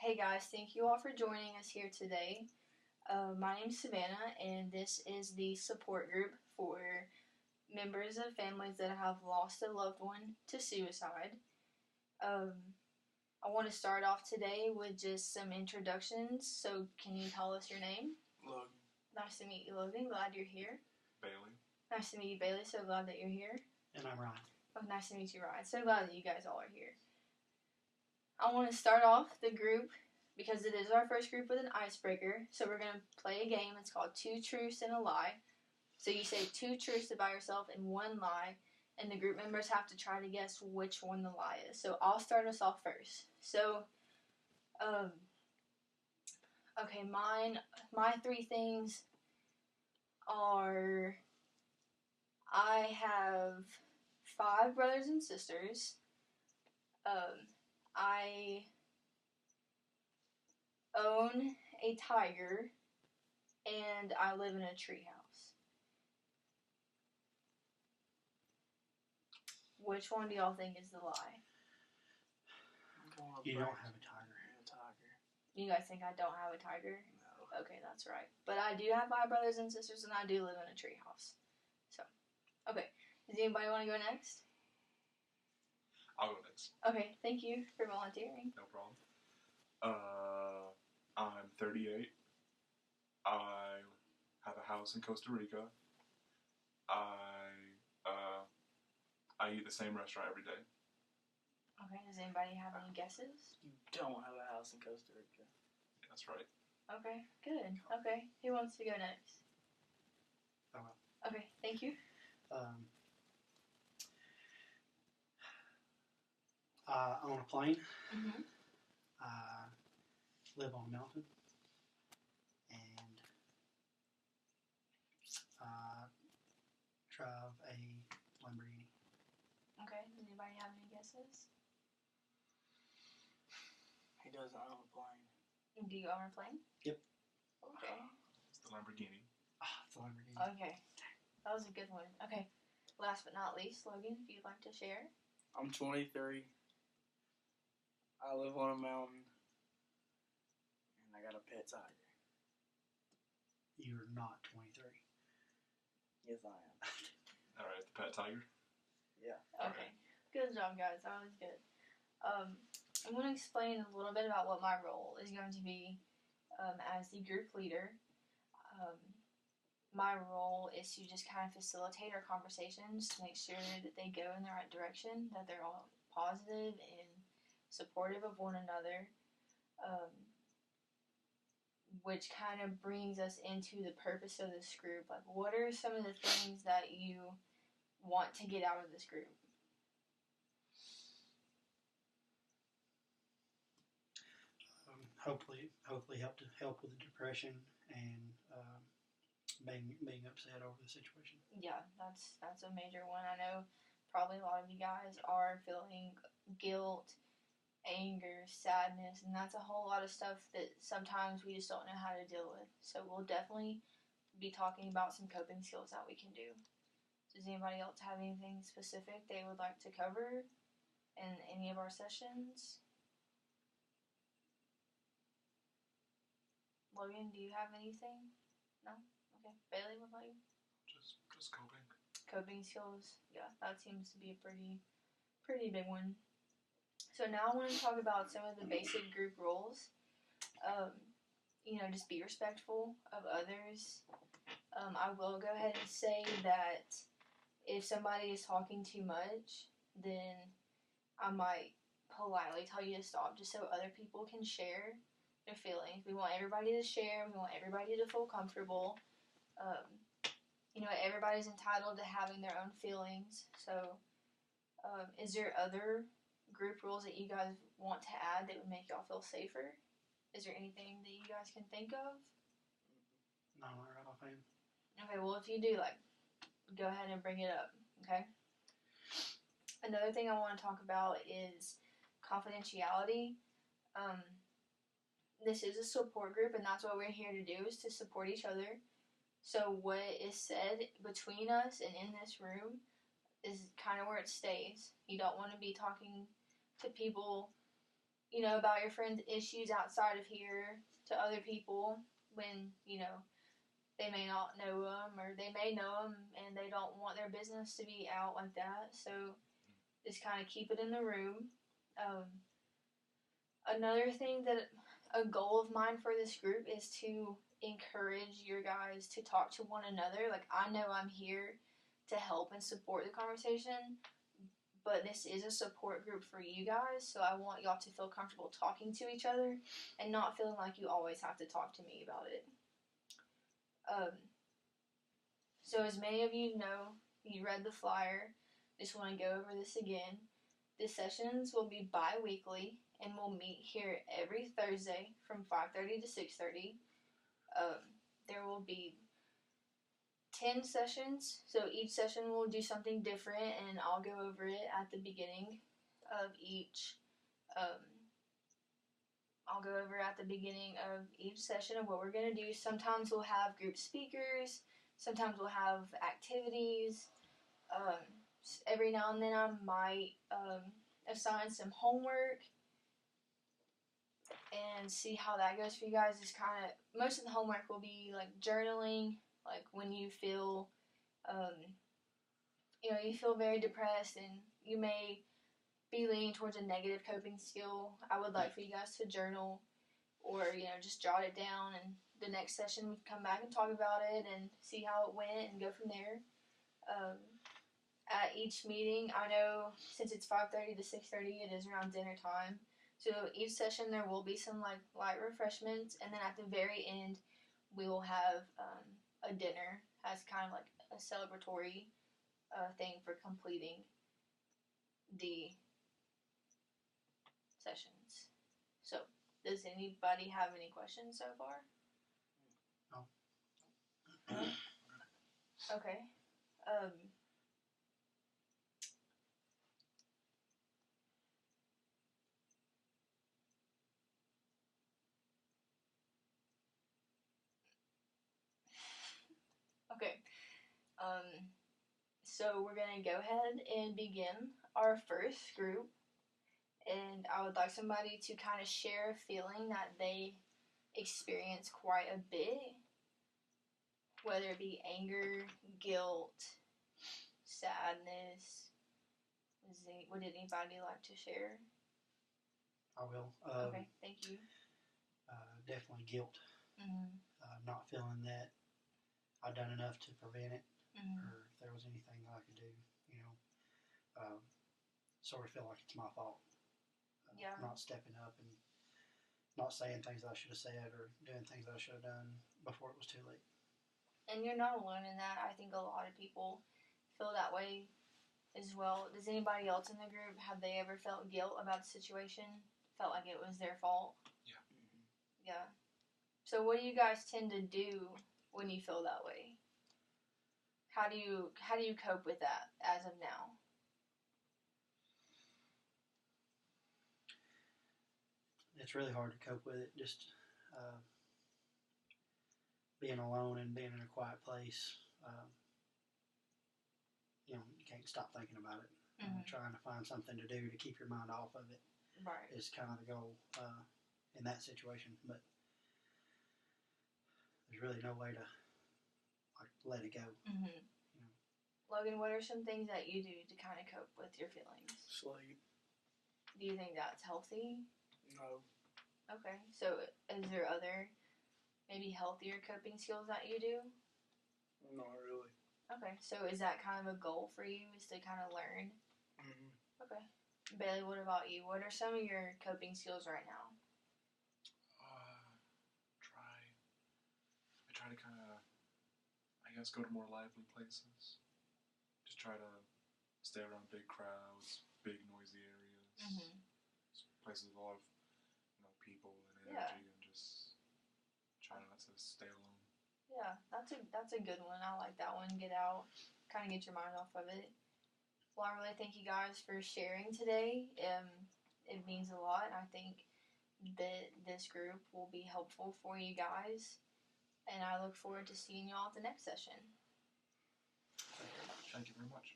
Hey guys, thank you all for joining us here today. My name's Savannah, and this is the support group for members of families that have lost a loved one to suicide. I want to start off today with just some introductions. So, can you tell us your name? Logan. Nice to meet you, Logan. Glad you're here. Bailey. Nice to meet you, Bailey. So glad that you're here. And I'm Ryan. Oh, nice to meet you, Ryan. So glad that you guys all are here. I want to start off the group because it is our first group with an icebreaker. So we're going to play a game. It's called Two Truths and a Lie. So you say two truths about yourself and one lie, and the group members have to try to guess which one the lie is. So I'll start us off first. So, okay, my three things are I have 5 brothers and sisters. I own a tiger, and I live in a treehouse. Which one do y'all think is the lie? You don't have a tiger. You guys think I don't have a tiger? No. Okay, that's right. But I do have 5 brothers and sisters, and I do live in a treehouse. So, okay. Does anybody want to go next? I'll go next. Okay, thank you for volunteering. No problem. I'm 38. I have a house in Costa Rica. I eat the same restaurant every day. Okay, does anybody have any guesses? You don't have a house in Costa Rica. That's right. Okay, good. Okay, who wants to go next? I will. Okay, thank you. I own a plane. Mm-hmm. I live on a mountain. And I drive a Lamborghini. Okay, does anybody have any guesses? He doesn't own a plane. Do you own a plane? Yep. Okay. It's the Lamborghini. It's a Lamborghini. Okay, that was a good one. Okay, last but not least, Logan, if you'd like to share. I'm 23. I live on a mountain. And I got a pet tiger. You're not 23. Yes, I am. Alright, the pet tiger. Yeah. Okay, good job, guys. That was good. I'm going to explain a little bit about what my role is going to be as the group leader. My role is to just kind of facilitate our conversations to make sure that they go in the right direction, that they're all positive and supportive of one another, which kind of brings us into the purpose of this group. Like, what are some of the things that you want to get out of this group? Hopefully help with the depression and being upset over the situation. Yeah, that's a major one. I know probably a lot of you guys are feeling guilt, anger, sadness, and that's a whole lot of stuff that sometimes we just don't know how to deal with. So we'll definitely be talking about some coping skills that we can do. Does anybody else have anything specific they would like to cover in any of our sessions? Logan, do you have anything? No? Okay. Bailey, what about you? Just coping. Coping skills. Yeah, that seems to be a pretty big one. So now I want to talk about some of the basic group rules. Just be respectful of others. I will go ahead and say that if somebody is talking too much, then I might politely tell you to stop just so other people can share their feelings. We want everybody to share. We want everybody to feel comfortable. Everybody's entitled to having their own feelings. So, is there other group rules that you guys want to add that would make y'all feel safer? Is there anything that you guys can think of? No, not right offhand. Okay, well, if you do, go ahead and bring it up, okay? Another thing I want to talk about is confidentiality. This is a support group, and that's what we're here to do, is to support each other. So what is said between us and in this room is kind of where it stays. You don't want to be talking to people about your friends' issues outside of here to other people when, they may not know them, or they may know them and they don't want their business to be out like that. So just kind of keep it in the room. Another thing that a goal of mine for this group is to encourage your guys to talk to one another. Like, I know I'm here to help and support the conversation, but this is a support group for you guys, so I want y'all to feel comfortable talking to each other and not feeling like you always have to talk to me about it. So as many of you know, you read the flyer, just want to go over this again. The sessions will be bi-weekly, and we'll meet here every Thursday from 5:30 to 6:30. There will be 10 sessions, so each session will do something different, and I'll go over it at the beginning of each. I'll go over at the beginning of each session of what we're going to do. Sometimes we'll have group speakers. Sometimes we'll have activities. Every now and then I might assign some homework and see how that goes for you guys. Just kind of, most of the homework will be like journaling, like when you feel, you feel very depressed and you may be leaning towards a negative coping skill. I would like for you guys to journal or, just jot it down, and the next session we come back and talk about it and see how it went and go from there. At each meeting, I know since it's 5:30 to 6:30, it is around dinner time. So each session there will be some like light refreshments, and then at the very end we will have a dinner as kind of like a celebratory thing for completing the sessions. So, does anybody have any questions so far? No. Okay. Okay. So we're gonna go ahead and begin our first group, and I would like somebody to kind of share a feeling that they experience quite a bit, whether it be anger, guilt, sadness. Would anybody like to share? I will. Okay, thank you. Definitely guilt. Mm-hmm. Not feeling that I've done enough to prevent it, Mm-hmm. or if there was anything that I could do, sort of feel like it's my fault. Yeah. Not stepping up and not saying things I should have said or doing things I should have done before it was too late. And you're not alone in that. I think a lot of people feel that way as well. Does anybody else in the group, have they ever felt guilt about the situation? Felt like it was their fault? Yeah. Mm-hmm. Yeah. So what do you guys tend to do when you feel that way? How do you cope with that as of now? It's really hard to cope with it. Just being alone and being in a quiet place. You can't stop thinking about it. Mm-hmm. Trying to find something to do to keep your mind off of it. Right. Is kind of the goal in that situation. But there's really no way to let it go. Mm-hmm. Logan, what are some things that you do to kind of cope with your feelings? Sleep. Do you think that's healthy? No. Okay. So is there other maybe healthier coping skills that you do? Not really. Okay. So is that kind of a goal for you, is to kind of learn? Mm-hmm. Okay. Bailey, what about you? What are some of your coping skills right now? I try to kind of, go to more lively places. Just try to stay around big crowds, big noisy areas, Mm-hmm. places with a lot of people and Yeah. energy, and just try not to stay alone. Yeah, that's a good one. I like that one. Get out, kind of get your mind off of it. Well, I really thank you guys for sharing today. It means a lot. I think that this group will be helpful for you guys, and I look forward to seeing y'all at the next session. Thank you very much.